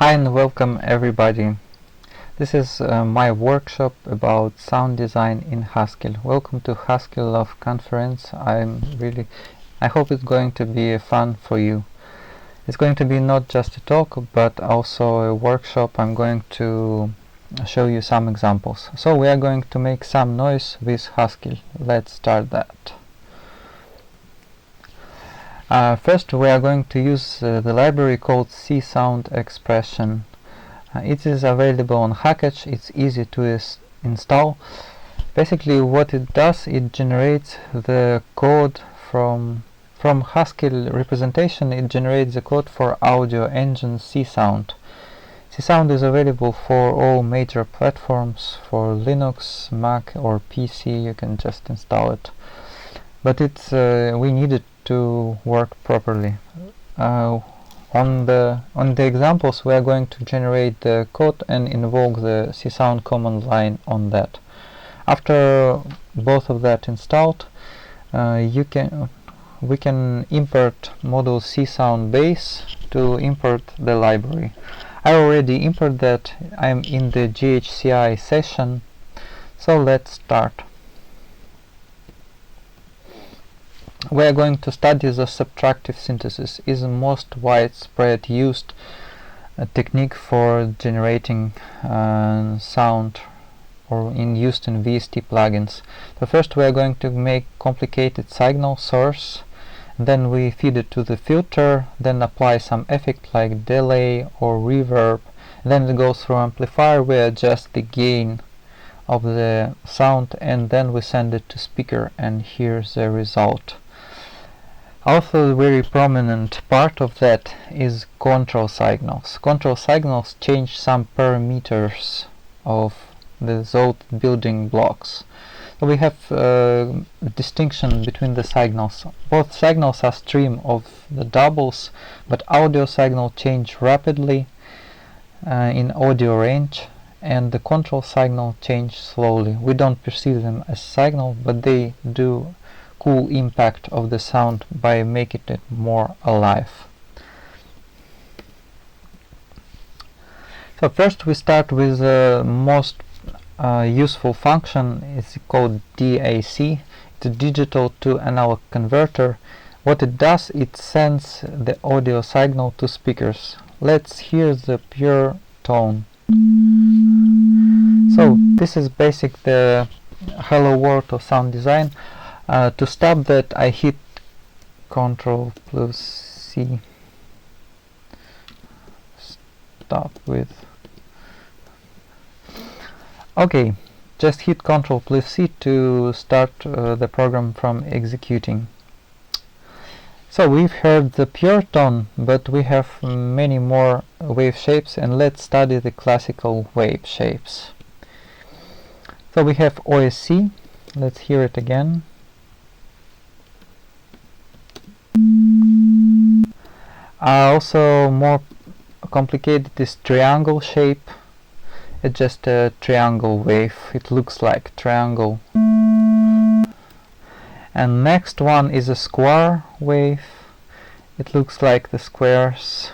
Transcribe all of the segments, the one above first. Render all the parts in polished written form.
Hi and welcome everybody. This is my workshop about sound design in Haskell. Welcome to Haskell Love conference. I hope it's going to be fun for you. It's going to be not just a talk but also a workshop. I'm going to show you some examples. So we are going to make some noise with Haskell. Let's start that. First we are going to use the library called C-Sound Expression. It is available on Hackage. It's easy to install. Basically what it does, it generates the code from Haskell representation. It generates the code for audio engine C-Sound. C-Sound is available for all major platforms, for Linux, Mac or PC. You can just install it. But we need it to work properly. On the examples we are going to generate the code and invoke the C-Sound command line on that. After both of that installed, we can import module C-Sound base to import the library. I already imported that. I'm in the GHCI session, so let's start. We are going to study the subtractive synthesis. Is the most widespread used technique for generating sound or used in VST plugins. So first we are going to make complicated signal source, then we feed it to the filter, then apply some effect like delay or reverb, then it goes through amplifier. We adjust the gain of the sound and then we send it to speaker, and here's the result. Also, a very prominent part of that is control signals. Control signals change some parameters of those building blocks. So we have distinction between the signals. Both signals are stream of the doubles, but audio signal change rapidly in audio range, and the control signal change slowly. We don't perceive them as signal, but they do cool impact of the sound by making it more alive. So first we start with the most useful function. It's called DAC. It's a digital to analog converter. What it does, it sends the audio signal to speakers. Let's hear the pure tone. So this is basic the hello world of sound design. To stop that, I hit Ctrl plus C. Stop with. Okay, just hit Ctrl plus C to start the program from executing. So we've heard the pure tone, but we have many more wave shapes, and let's study the classical wave shapes. So we have OSC. Let's hear it again. Also more complicated is triangle shape. It's just a triangle wave. It looks like triangle. And next one is a square wave. It looks like the squares.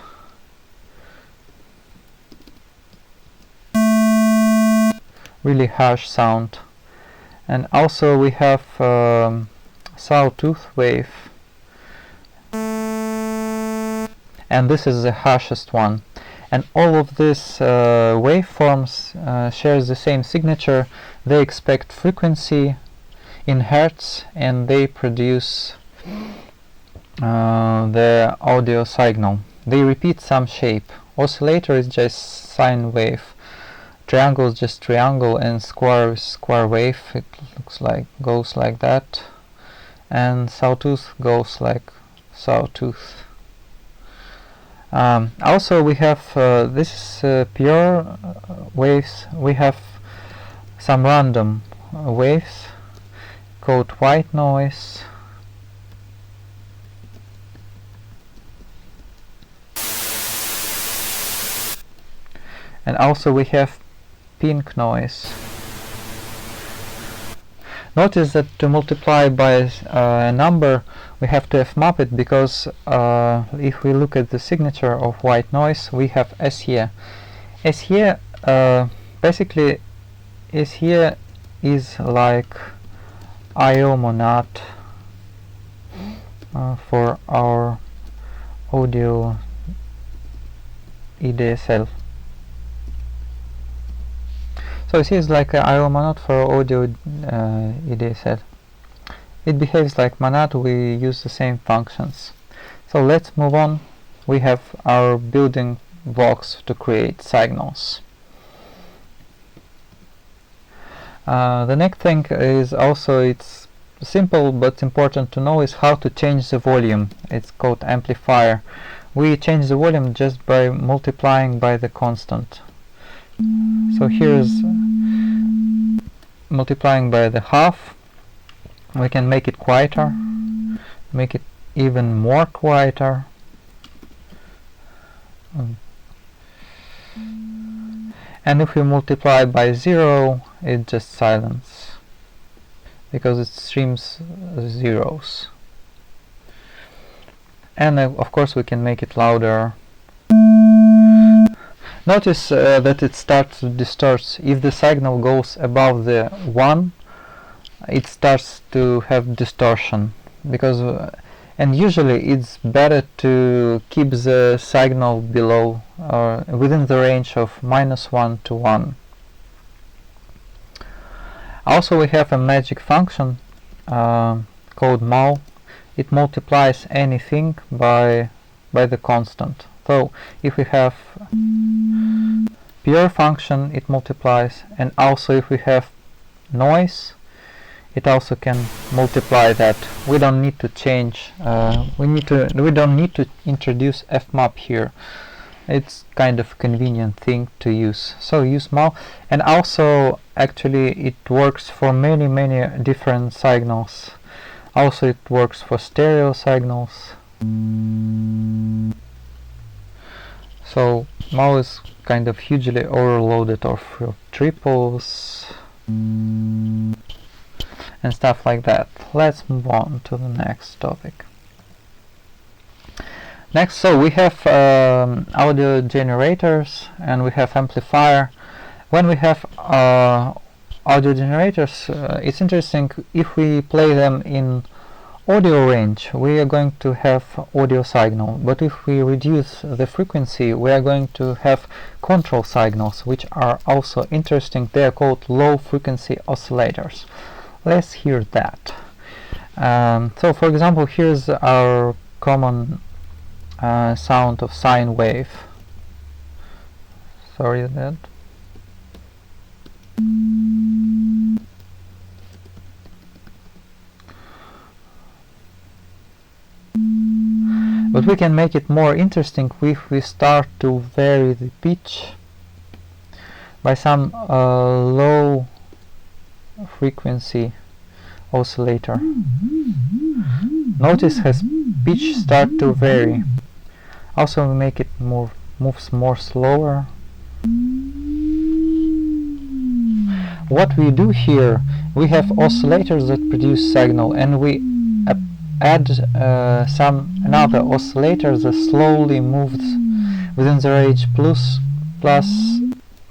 Really harsh sound. And also we have sawtooth wave. And this is the harshest one. And all of these waveforms shares the same signature. They expect frequency in hertz and they produce the audio signal. They repeat some shape. Oscillator is just sine wave. Triangle is just triangle, and square is square wave. It looks like goes like that. And sawtooth goes like sawtooth. Also we have this is pure waves. We have some random waves called white noise. And also we have pink noise. Notice that to multiply by a number we have to fmap it, because if we look at the signature of white noise, we have S here. S here basically S here is like I/O monad for our audio EDSL. So it is like an I/O monad for audio EDSL. It behaves like monad, we use the same functions. So let's move on. We have our building blocks to create signals. The next thing is also, it's simple but important to know, is how to change the volume. It's called amplifier. We change the volume just by multiplying by the constant. So here's multiplying by the half. We can make it quieter, make it even more quieter. And if we multiply by 0, it's just silence, because it streams zeros. And of course we can make it louder. Notice that it starts to distort. If the signal goes above the 1, it starts to have distortion, because and usually it's better to keep the signal below within the range of -1 to 1. Also we have a magic function called mul. It multiplies anything by the constant. So if we have pure function, it multiplies, and also if we have noise, it also can multiply that. We don't need to change. We don't need to introduce fmap here. It's kind of convenient thing to use. So use mul, and also actually it works for many different signals. Also it works for stereo signals. So mul is kind of hugely overloaded of triples and stuff like that. Let's move on to the next topic. Next, so we have audio generators and we have amplifier. When we have audio generators, it's interesting. If we play them in audio range, we are going to have audio signal, but if we reduce the frequency, we are going to have control signals, which are also interesting. They are called low frequency oscillators. Let's hear that. So for example, here's our common sound of sine wave. Sorry that. But we can make it more interesting if we start to vary the pitch by some low frequency oscillator. Notice has pitch start to vary. Also we make it moves more slower. What we do here, we have oscillators that produce signal, and we add some another oscillator that slowly moves within the range plus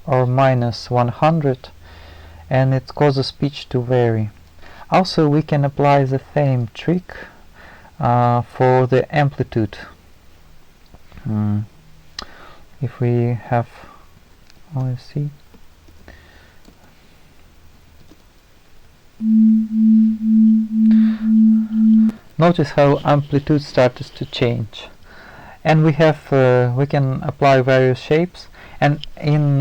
or minus 100, and it causes pitch to vary. Also we can apply the same trick for the amplitude. If we have, let's see, notice how amplitude starts to change, and we have we can apply various shapes. And in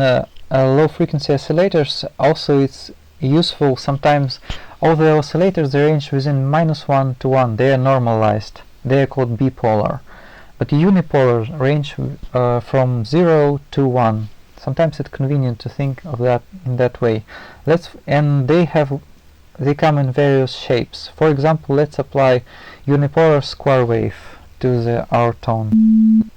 low frequency oscillators also it's useful. Sometimes all the oscillators, they range within -1 to 1. They are normalized. They are called bipolar. But unipolar range from 0 to 1. Sometimes it's convenient to think of that in that way. And they come in various shapes. For example, let's apply unipolar square wave to our tone.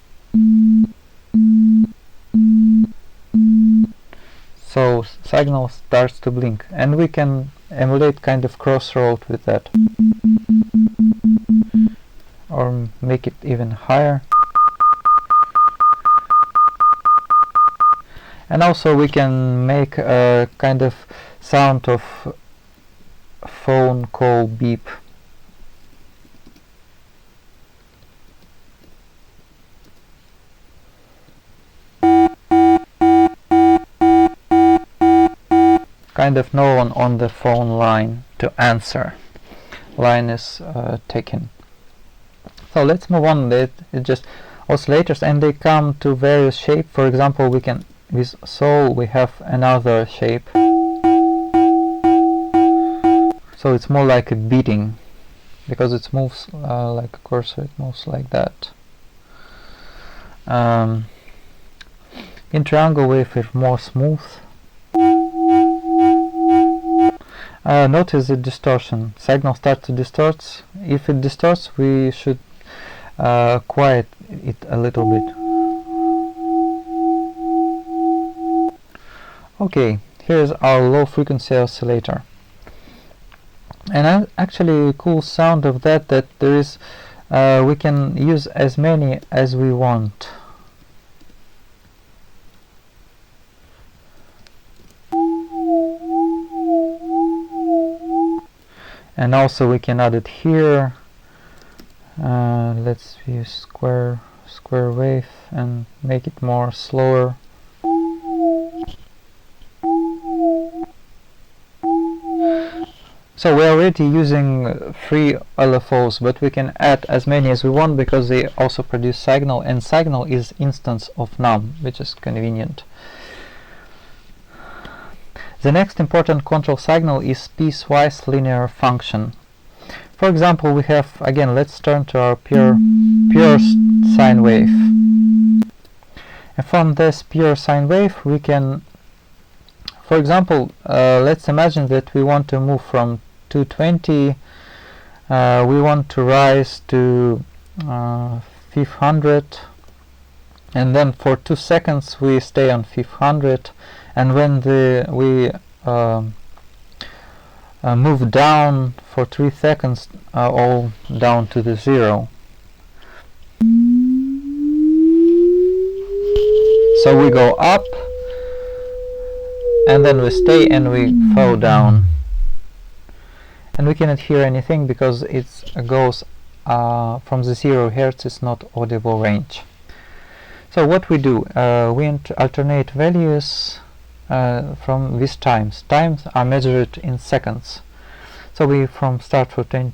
So signal starts to blink, and we can emulate kind of crossroad with that, or make it even higher. And also we can make a kind of sound of phone call beep. Kind of no one on the phone line to answer. Line is taken. So let's move on. It's just oscillators, and they come to various shapes. For example, we can, with soul, we have another shape. So it's more like a beating, because it moves like a cursor. It moves like that. In triangle wave, it's more smooth. Notice the distortion. Signal starts to distort. If it distorts, we should quiet it a little bit. Okay, here's our low frequency oscillator. And actually a cool sound of that there is, we can use as many as we want. And also we can add it here. Let's use square wave and make it more slower. So we're already using 3 LFOs, but we can add as many as we want because they also produce signal, and signal is instance of num, which is convenient. The next important control signal is piecewise linear function. For example, we have, again, let's turn to our pure sine wave. And from this pure sine wave, we can, for example, let's imagine that we want to move from 220, we want to rise to 500, and then for 2 seconds we stay on 500, and when we move down for 3 seconds, all down to the 0. So we go up, and then we stay and we fall down. And we cannot hear anything because it goes from the 0 Hz, it's not audible range. So what we do, we alternate values from these times. Times are measured in seconds. So we start for 10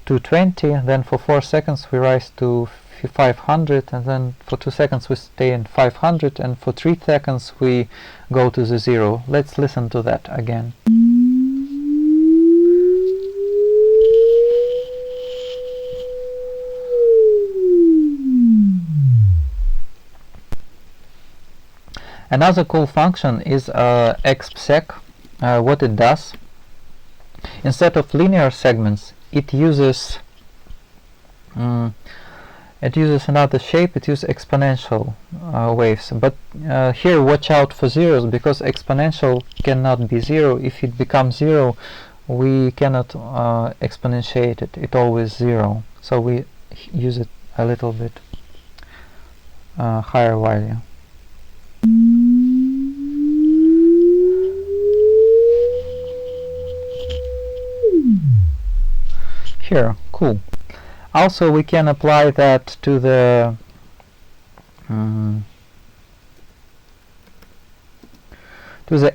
to 20, then for 4 seconds we rise to 500, and then for 2 seconds we stay in 500, and for 3 seconds we go to the 0. Let's listen to that again. Another cool function is xpsec. What it does, instead of linear segments, it uses another shape. It uses exponential waves. But here watch out for zeros, because exponential cannot be 0. If it becomes 0, we cannot exponentiate it. It's always 0. So we use it a little bit higher value. Here, cool. Also, we can apply that to the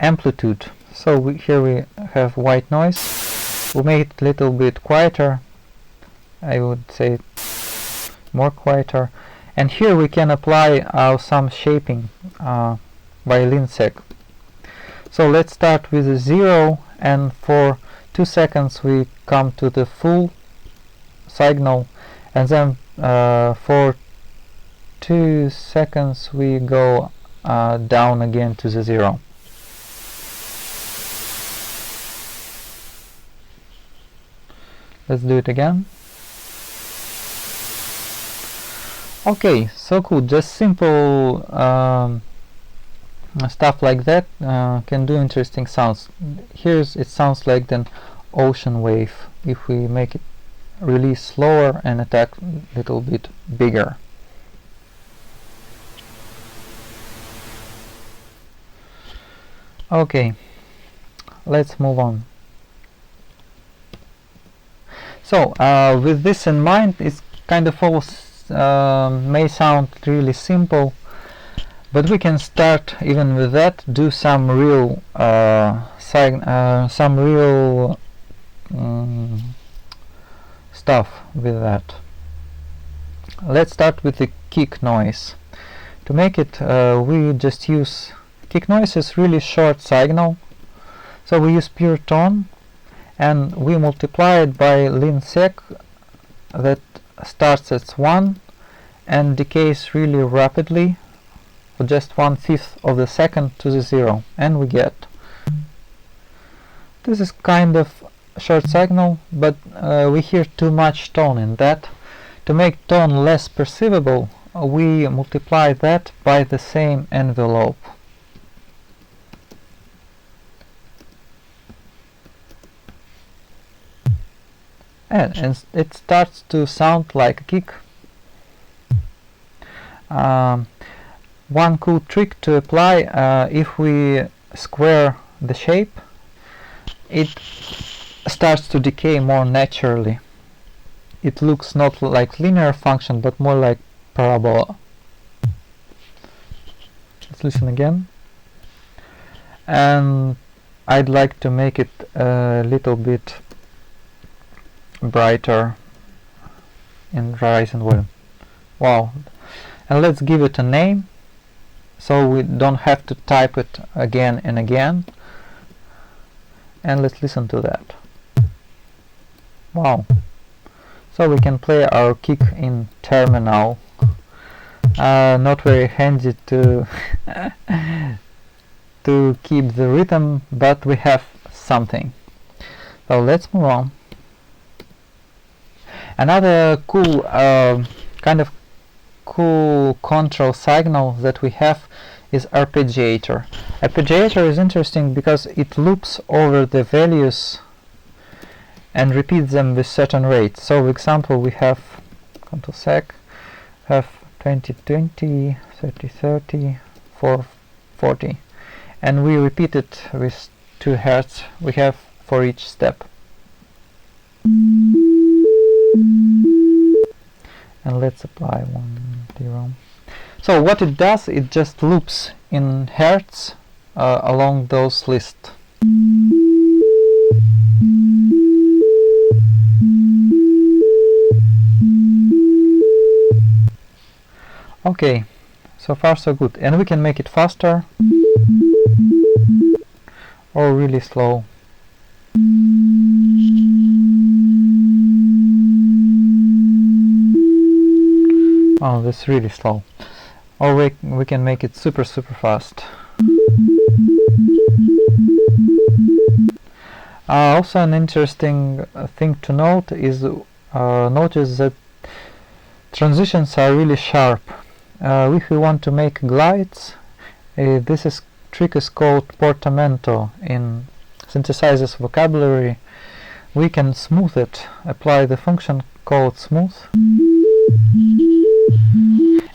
amplitude. So here we have white noise. We'll make it a little bit quieter. I would say more quieter. And here we can apply some shaping by Linsec. So let's start with a 0, and for 2 seconds we come to the full signal, and then for 2 seconds we go down again to the 0. Let's do it again. Okay, so cool. Just simple stuff like that can do interesting sounds. Here's it sounds like an ocean wave if we make it release slower and attack a little bit bigger. Okay, let's move on. So with this in mind, it's kind of all may sound really simple, but we can start even with that, do some real stuff with that. Let's start with the kick noise. To make it, we just use kick noise is really short signal, so we use pure tone and we multiply it by lin sec that starts at 1 and decays really rapidly for just 1/5 of the second to the 0, and we get this is kind of short signal, but we hear too much tone in that. To make tone less perceivable, we multiply that by the same envelope. And it starts to sound like a kick. One cool trick to apply, if we square the shape, it starts to decay more naturally. It looks not like linear function but more like parabola. Let's listen again. And I'd like to make it a little bit brighter in rise and volume. Wow. And let's give it a name so we don't have to type it again and again. And let's listen to that. Wow. So we can play our kick in terminal. Not very handy to to keep the rhythm, but we have something. So let's move on. Another cool kind of cool control signal that we have is Arpeggiator. Arpeggiator is interesting because it loops over the values and repeats them with certain rates. So for example, we have Ctrl sec, have 20-20, 30-30, 4-40, and we repeat it with 2 Hz we have for each step. And let's apply 1-0. So what it does, it just loops in Hertz along those lists. Okay, so far so good. And we can make it faster or really slow. Oh, that's really slow. Or we can make it super fast. Also an interesting thing to note is notice that transitions are really sharp. If we want to make glides, this trick is called portamento in synthesizers vocabulary. We can smooth it, apply the function called smooth,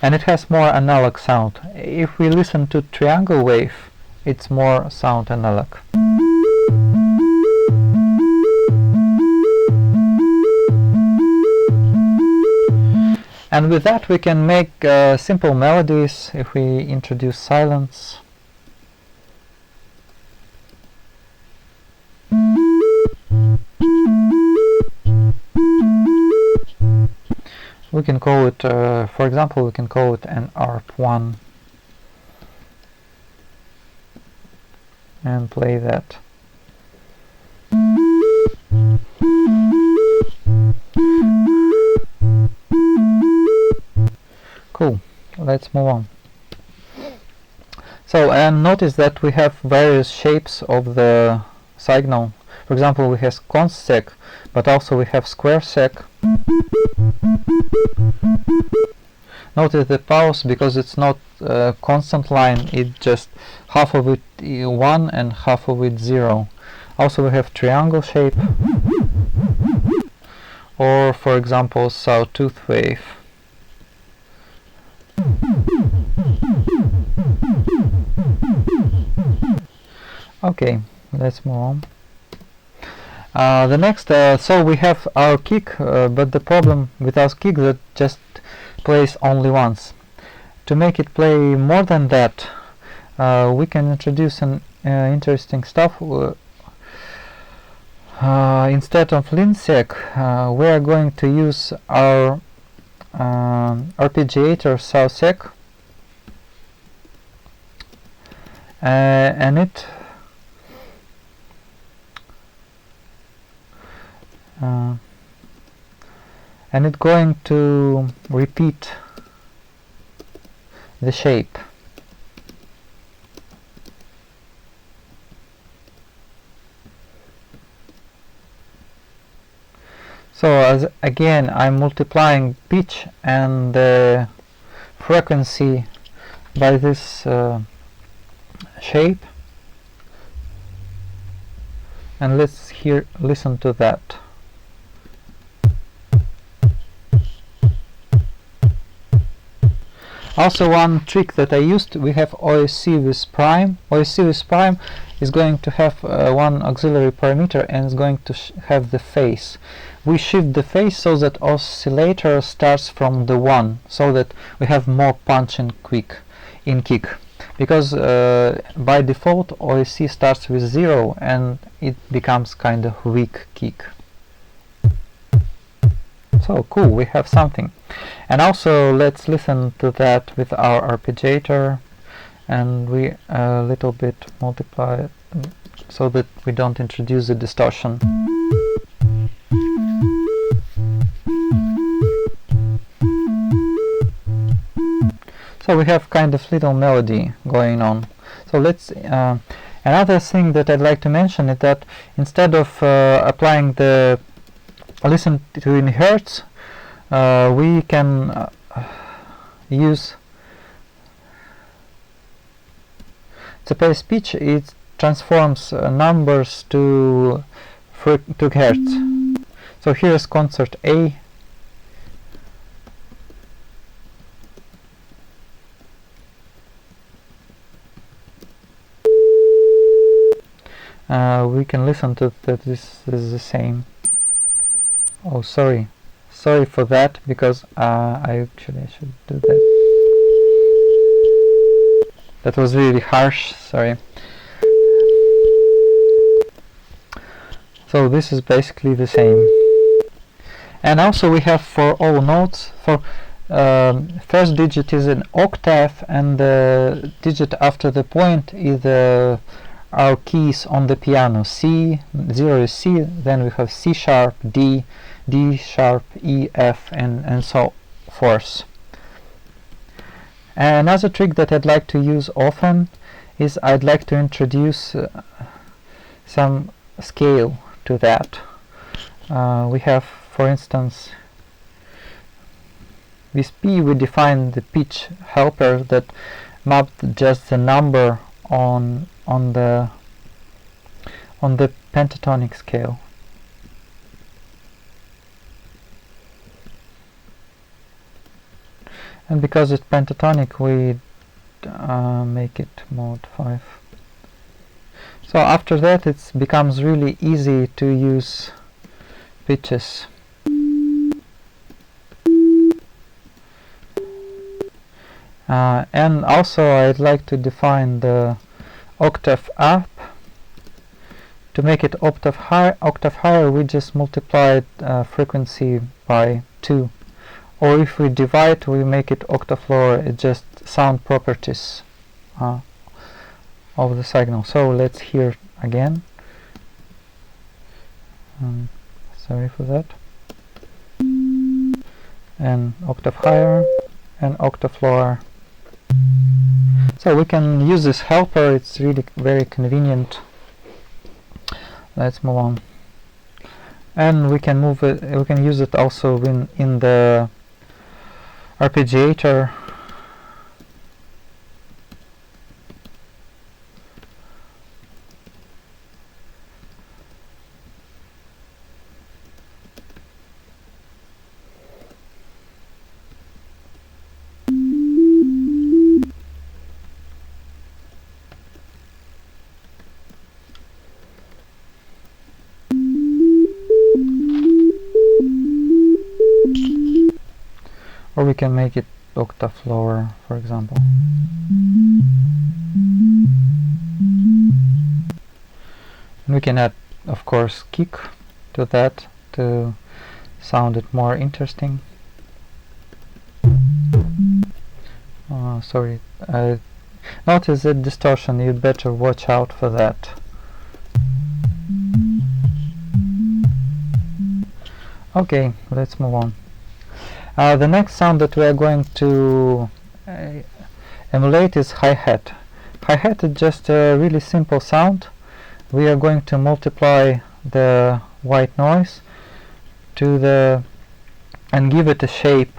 and it has more analog sound. If we listen to triangle wave, it's more sound analog. And with that we can make simple melodies if we introduce silence. We can call it, for example, we can call it an ARP1 and play that. Cool, let's move on. So, and notice that we have various shapes of the signal. For example, we have const sec, but also we have square sec. Notice the pause, because it's not a constant line, it just half of it 1 and half of it 0. Also we have triangle shape, or for example sawtooth wave. Okay, let's move on. The next, so we have our kick, but the problem with our kick that just plays only once. To make it play more than that, we can introduce an interesting stuff. Instead of linsec, we are going to use our Arpeggiator sawsec, and it's going to repeat the shape. So as again I'm multiplying pitch and frequency by this shape, and let's listen to that. Also, one trick that I used, we have OSC with prime. OSC with prime is going to have one auxiliary parameter, and it's going to have the phase. We shift the phase so that oscillator starts from the 1, so that we have more punch in kick, because by default OSC starts with 0 and it becomes kind of weak kick. So cool, we have something. And also let's listen to that with our arpeggiator, and we a little bit multiply it so that we don't introduce the distortion. So we have kind of little melody going on. So let's another thing that I'd like to mention is that instead of applying the listen to in hertz, we can use the pace pitch. It transforms numbers to hertz. So here's concert A. We can listen to that. This is the same. Oh, sorry for that, because I should do that. That was really harsh, sorry. So this is basically the same. And also we have for all notes, for first digit is an octave, and the digit after the point is our keys on the piano. C, 0 is C, then we have C sharp, D, D sharp, E, F, and so forth. Another trick that I'd like to use often is I'd like to introduce some scale to that. We have, for instance, with P we define the pitch helper that mapped just the number on the pentatonic scale. And because it's pentatonic, we make it mode 5. So after that it becomes really easy to use pitches. And also I'd like to define the octave up. To make it octave higher, we just multiply frequency by 2. Or if we divide, we make it octave lower. It's just sound properties of the signal. So let's hear again. Sorry for that. And octave higher and octave lower. So we can use this helper. It's really very convenient. Let's move on. And we can move it. We can use it also in the Arpeggiator. Or we can make it octave lower, for example. And we can add, of course, kick to that to sound it more interesting. Sorry, notice that distortion, you'd better watch out for that. Okay, let's move on. The next sound that we are going to emulate is hi-hat. Hi-hat is just a really simple sound. We are going to multiply the white noise to the and give it a shape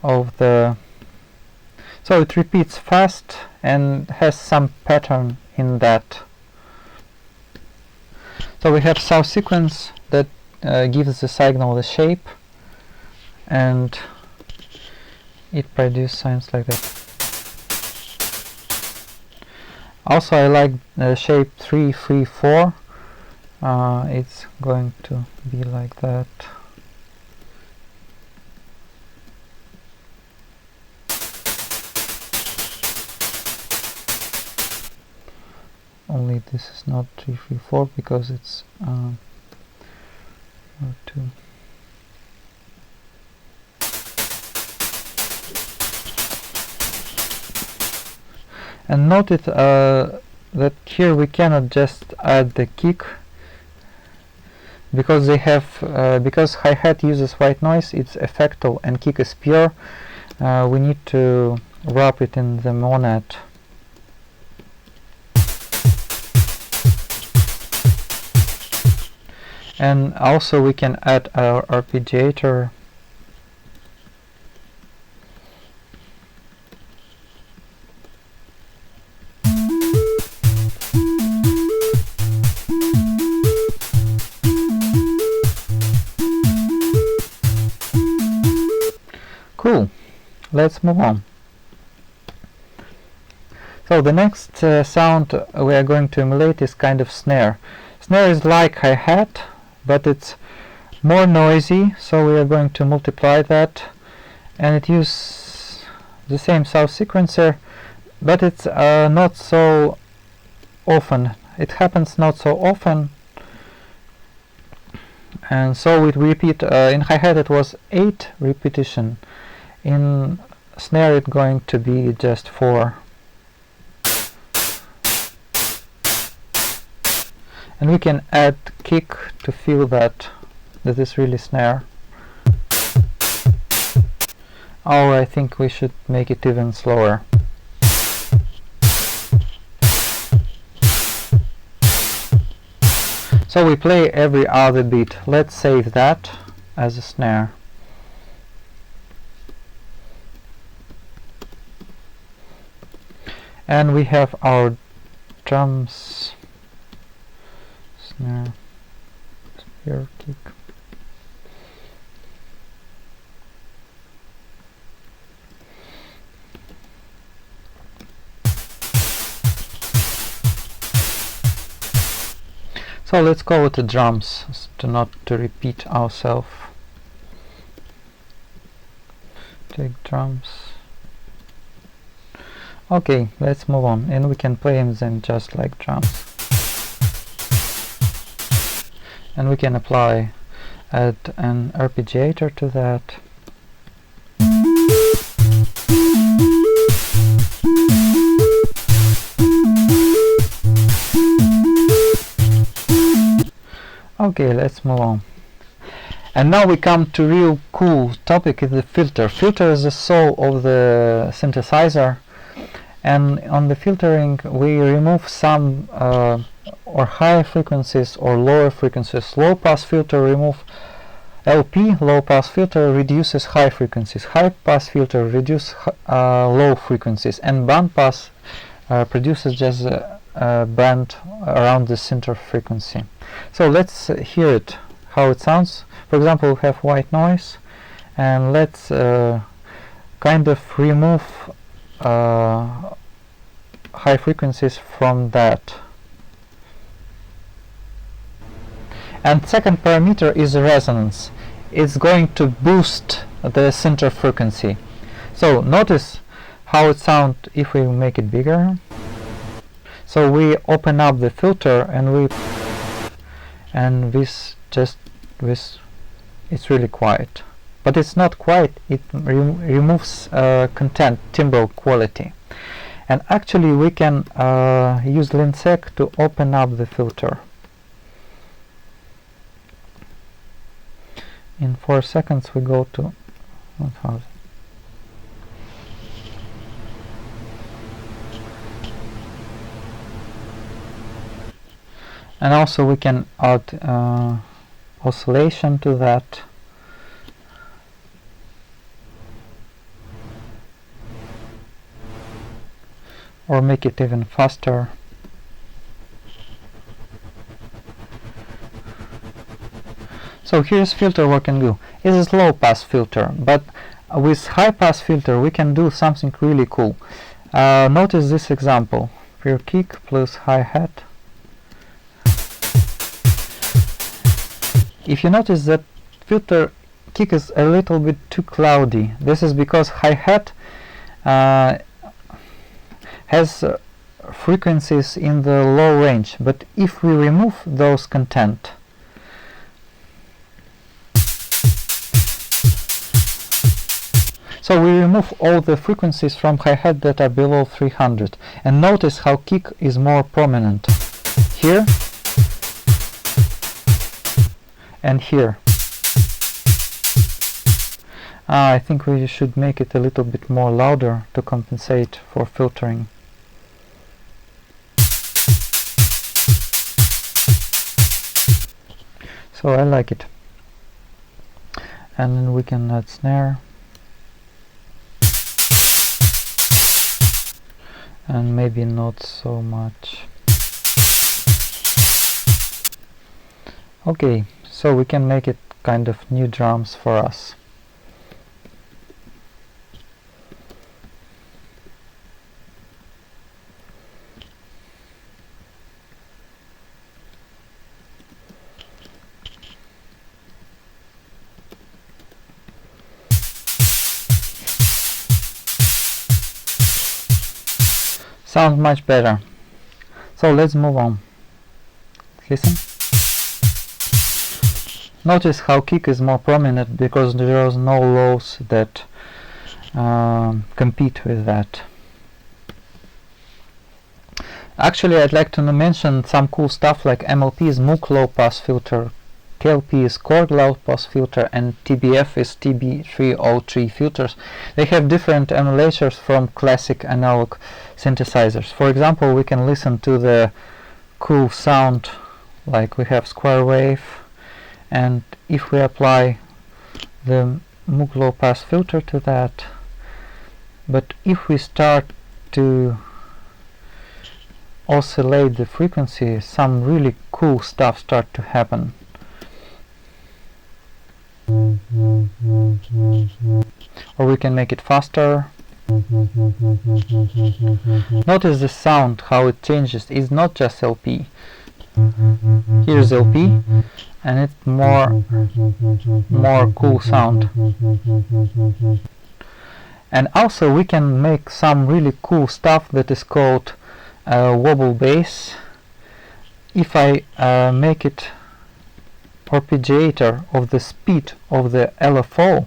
of the, so it repeats fast and has some pattern in that. So we have some sequence that gives the signal the shape, and it produces sounds like that. Also, I like the shape 3-3-4. It's going to be like that. Only this is not 3-3-4 because it's 2. And note it that here we cannot just add the kick because they have because hi-hat uses white noise, it's effectal, and kick is pure. We need to wrap it in the monad. And also we can add our arpeggiator. Cool, let's move on. So the next sound we are going to emulate is kind of snare. Snare is like hi-hat, but it's more noisy, so we are going to multiply that, and it uses the same sound sequencer, but it's not so often. It happens not so often, and so it repeat. In hi-hat it was 8 repetition. In snare it's going to be just 4. And we can add kick to feel that is really snare. Or I think we should make it even slower. So we play every other beat. Let's save that as a snare. And we have our drums, snare, here, kick. So let's go with the drums not to repeat ourselves. Take drums. Okay, let's move on, and we can play them just like drums. And we can add an arpeggiator to that. Okay, let's move on. And now we come to real cool topic, is the filter. Filter is the soul of the synthesizer. And on the filtering we remove some or high frequencies or lower frequencies. Low pass filter remove LP, low pass filter, reduces high frequencies, high pass filter reduces low frequencies, and band pass produces just a band around the center frequency. So let's hear it, how it sounds. For example, we have white noise, and let's kind of remove high frequencies from that. And second parameter is resonance. It's going to boost the center frequency. So notice how it sounds if we make it bigger. So we open up the filter and this it's really quiet. But it's not quiet, it removes content, timbre quality. And actually we can use linsec to open up the filter. In 4 seconds we go to 1000. And also we can add oscillation to that. Or make it even faster. So here's filter we can do. It's a low pass filter, but with high pass filter we can do something really cool. Notice this example. Pure kick plus hi-hat. If you notice that filter kick is a little bit too cloudy, this is because hi-hat has frequencies in the low range, but if we remove those content, so we remove all the frequencies from hi-hat that are below 300, and notice how kick is more prominent here and here. I think we should make it a little bit more louder to compensate for filtering. So I like it. And then we can add snare. And maybe not so much. Okay, so we can make it kind of new drums for us. Sounds much better. So let's move on. Listen. Notice how kick is more prominent because there is no lows that compete with that. Actually, I'd like to mention some cool stuff like MLP is Moog low pass filter, KLP is Korg low pass filter, and TBF is TB303 filters. They have different emulators from classic analog synthesizers. For example, we can listen to the cool sound like we have square wave, and if we apply the Moog low pass filter to that, but if we start to oscillate the frequency, some really cool stuff start to happen. Or we can make it faster. Notice the sound, how it changes. It's not just LP. Here's LP, and it's more cool sound. And also we can make some really cool stuff that is called wobble bass. If I make it Arpeggiator of the speed of the LFO,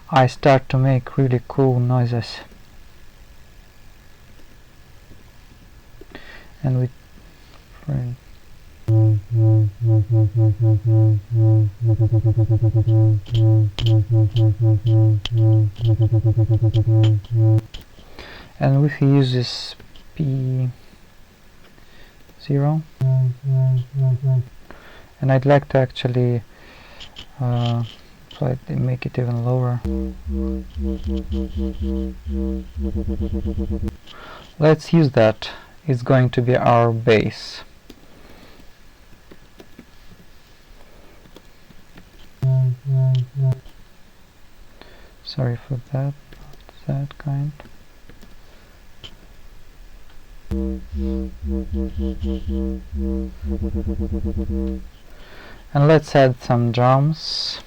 I start to make really cool noises. And we and if we use this P0, and I'd like to actually So I make it even lower. Let's use that. It's going to be our bass. Sorry for that, not that kind. And let's add some drums.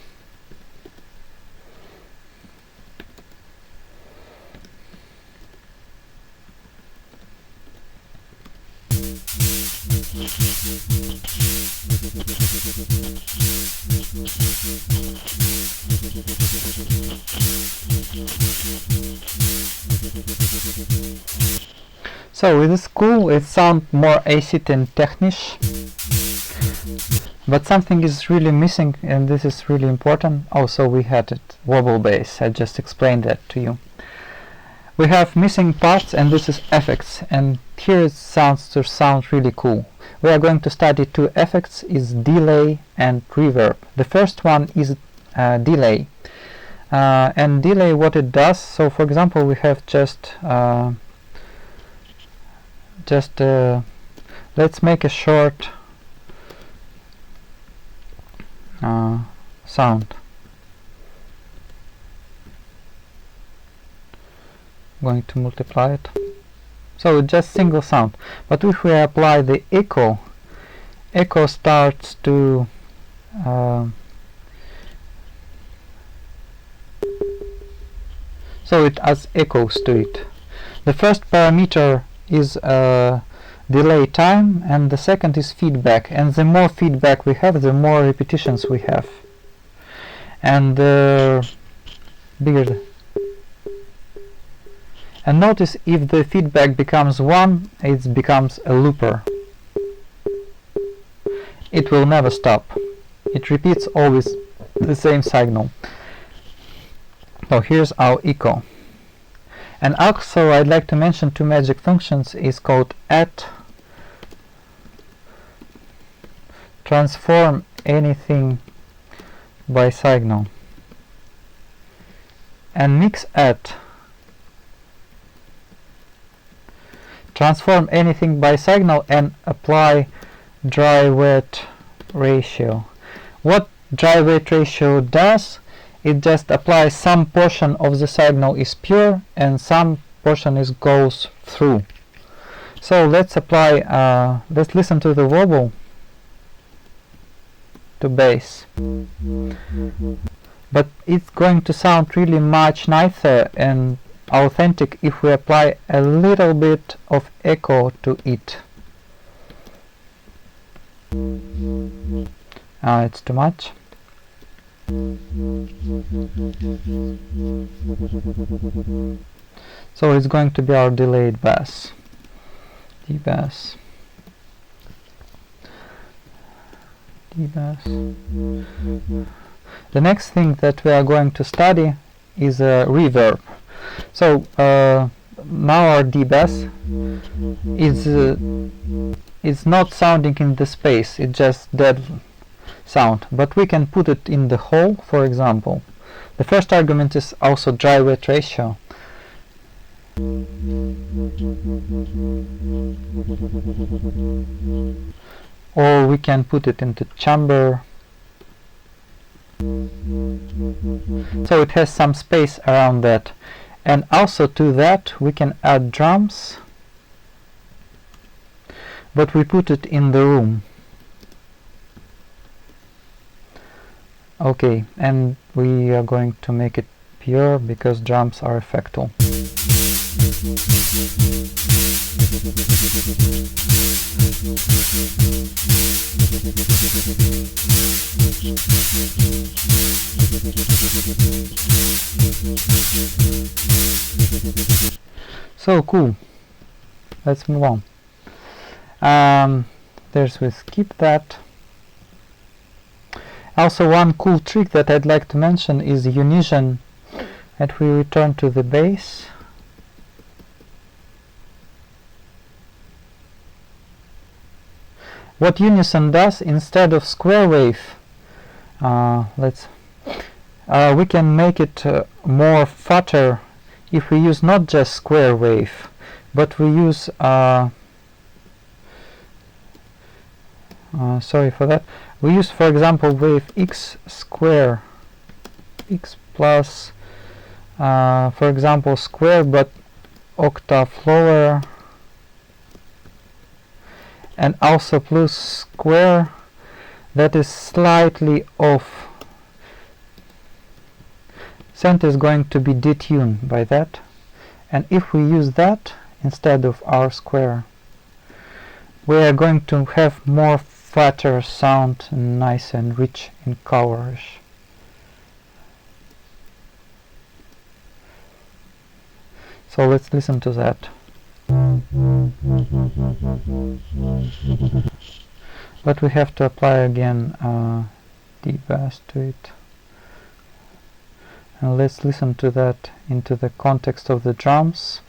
So it is cool, it sounds more acid and technisch, but something is really missing, and this is really important. Also, we had it wobble bass, I just explained that to you. We have missing parts, and this is effects, and here it sounds really cool. We are going to study two effects, is delay and reverb. The first one is delay, and delay, what it does, so for example we have let's make a short sound. I'm going to multiply it. So it's just single sound. But if we apply the echo, echo starts to so it adds echoes to it. The first parameter is delay time, and the second is feedback, and the more feedback we have, the more repetitions we have, and the bigger. And notice if the feedback becomes 1, it becomes a looper. It will never stop. It repeats always the same signal. So here's our echo. And also I'd like to mention two magic functions. Is called add, transform anything by signal, and mix add, transform anything by signal and apply dry wet ratio. What dry wet ratio does, it just applies some portion of the signal is pure and some portion is goes through. So let's apply, let's listen to the wobble to bass. But it's going to sound really much nicer and authentic if we apply a little bit of echo to it. It's too much. So it's going to be our delayed bass, D-bass, D-bass. The next thing that we are going to study is reverb. So now our D-bass is not sounding in the space, it's just dead sound, but we can put it in the hole, for example. The first argument is also dry wet ratio. Or we can put it into chamber, so it has some space around that. And also to that we can add drums, but we put it in the room. Okay, and we are going to make it pure because drums are effectal. So cool. Let's move on. We skip that. Also, one cool trick that I'd like to mention is Unison. And we return to the bass. What Unison does, instead of square wave, we can make it more fatter if we use not just square wave, but we use sorry for that. We use, for example, wave x square, x plus, for example, square but octave lower, and also plus square that is slightly off. Sound is going to be detuned by that, and if we use that instead of R square, we are going to have more fatter sound, nice and rich in coverage. So let's listen to that. But we have to apply again D-bass to it. And let's listen to that into the context of the drums.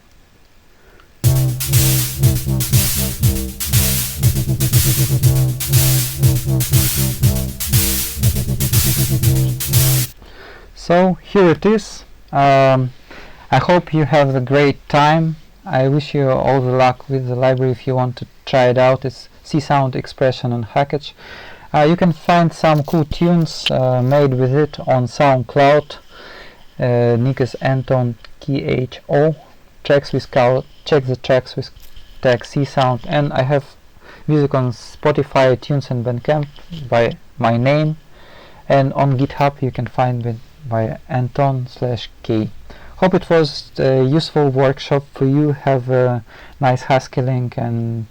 So here it is. I hope you have a great time. I wish you all the luck with the library if you want to try it out. It's C-Sound Expression and Hackage. You can find some cool tunes made with it on SoundCloud. Nick is Anton Kholomiov. Check the tracks with tag C-Sound, and I have music on Spotify, iTunes and Bandcamp by my name, and on GitHub you can find it by Anton/K. Hope it was a useful workshop for you. Have a nice Haskelling and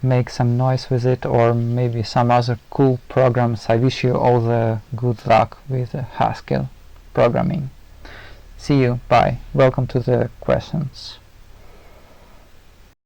make some noise with it, or maybe some other cool programs. I wish you all the good luck with Haskell programming. See you. Bye. Welcome to the questions.